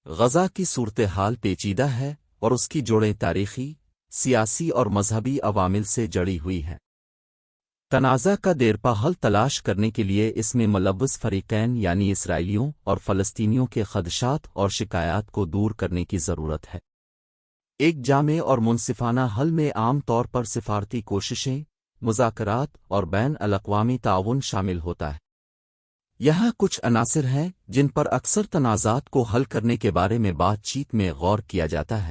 غزہ کی صورتحال پیچیدہ ہے اور اس کی جوڑیں تاریخی، سیاسی اور مذہبی عوامل سے جڑی ہوئی ہیں۔ تنازع کا دیرپا حل تلاش کرنے کے لیے اس میں ملوث فریقین یعنی اسرائیلیوں اور فلسطینیوں کے خدشات اور شکایات کو دور کرنے کی ضرورت ہے۔ ایک جامع اور منصفانہ حل میں عام طور پر سفارتی کوششیں، مذاکرات اور بین الاقوامی تعاون شامل ہوتا ہے۔ یہاں کچھ عناصر ہیں جن پر اکثر تنازعات کو حل کرنے کے بارے میں بات چیت میں غور کیا جاتا ہے۔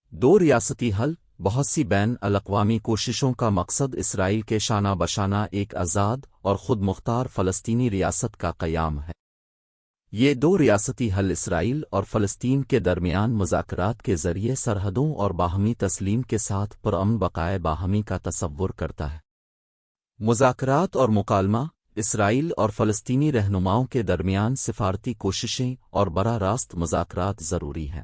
دو ریاستی حل۔ بہت سی بین الاقوامی کوششوں کا مقصد اسرائیل کے شانہ بشانہ ایک آزاد اور خود مختار فلسطینی ریاست کا قیام ہے۔ یہ دو ریاستی حل اسرائیل اور فلسطین کے درمیان مذاکرات کے ذریعے سرحدوں اور باہمی تسلیم کے ساتھ پرامن بقائے باہمی کا تصور کرتا ہے۔ مذاکرات اور مکالمہ۔ اسرائیل اور فلسطینی رہنماؤں کے درمیان سفارتی کوششیں اور براہ راست مذاکرات ضروری ہیں۔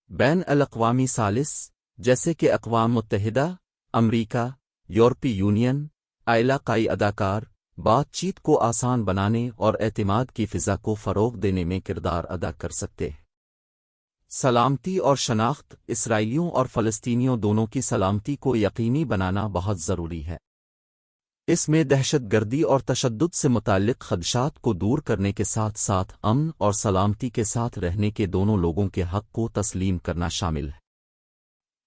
بین الاقوامی ثالث، جیسے کہ اقوام متحدہ، امریکہ، یورپی یونین، علاقائی اداکار، بات چیت کو آسان بنانے اور اعتماد کی فضا کو فروغ دینے میں کردار ادا کر سکتے ہیں۔ سلامتی اور شناخت۔ اسرائیلیوں اور فلسطینیوں دونوں کی سلامتی کو یقینی بنانا بہت ضروری ہے۔ اس میں دہشت گردی اور تشدد سے متعلق خدشات کو دور کرنے کے ساتھ ساتھ امن اور سلامتی کے ساتھ رہنے کے دونوں لوگوں کے حق کو تسلیم کرنا شامل ہے۔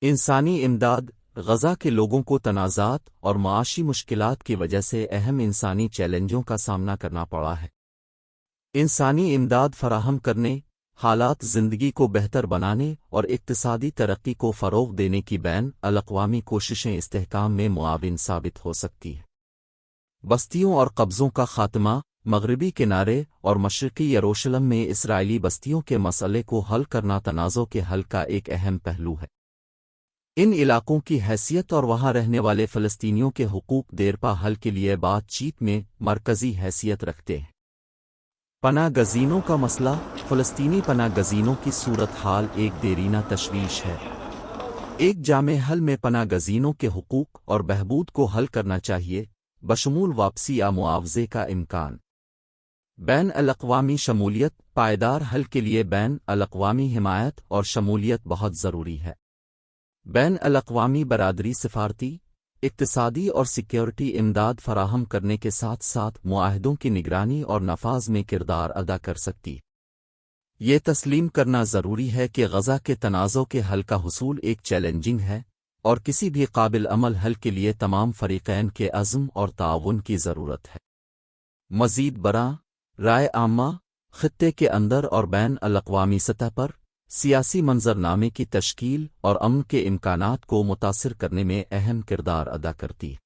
انسانی امداد۔ غزہ کے لوگوں کو تنازعات اور معاشی مشکلات کی وجہ سے اہم انسانی چیلنجوں کا سامنا کرنا پڑا ہے۔ انسانی امداد فراہم کرنے، حالات زندگی کو بہتر بنانے اور اقتصادی ترقی کو فروغ دینے کی بین الاقوامی کوششیں استحکام میں معاون ثابت ہو سکتی ہیں۔ بستیوں اور قبضوں کا خاتمہ۔ مغربی کنارے اور مشرقی یروشلم میں اسرائیلی بستیوں کے مسئلے کو حل کرنا تنازع کے حل کا ایک اہم پہلو ہے۔ ان علاقوں کی حیثیت اور وہاں رہنے والے فلسطینیوں کے حقوق دیرپا حل کے لیے بات چیت میں مرکزی حیثیت رکھتے ہیں۔ پناہ گزینوں کا مسئلہ۔ فلسطینی پناہ گزینوں کی صورتحال ایک دیرینہ تشویش ہے۔ ایک جامع حل میں پناہ گزینوں کے حقوق اور بہبود کو حل کرنا چاہیے، بشمول واپسی یا معاوضے کا امکان۔ بین الاقوامی شمولیت۔ پائیدار حل کے لیے بین الاقوامی حمایت اور شمولیت بہت ضروری ہے۔ بین الاقوامی برادری سفارتی، اقتصادی اور سیکیورٹی امداد فراہم کرنے کے ساتھ ساتھ معاہدوں کی نگرانی اور نفاذ میں کردار ادا کر سکتی۔ یہ تسلیم کرنا ضروری ہے کہ غزہ کے تنازع کے حل کا حصول ایک چیلنجنگ ہے، اور کسی بھی قابل عمل حل کے لیے تمام فریقین کے عزم اور تعاون کی ضرورت ہے۔ مزید برآں، رائے عامہ، خطے کے اندر اور بین الاقوامی سطح پر سیاسی منظرنامے کی تشکیل اور امن کے امکانات کو متاثر کرنے میں اہم کردار ادا کرتی ہے۔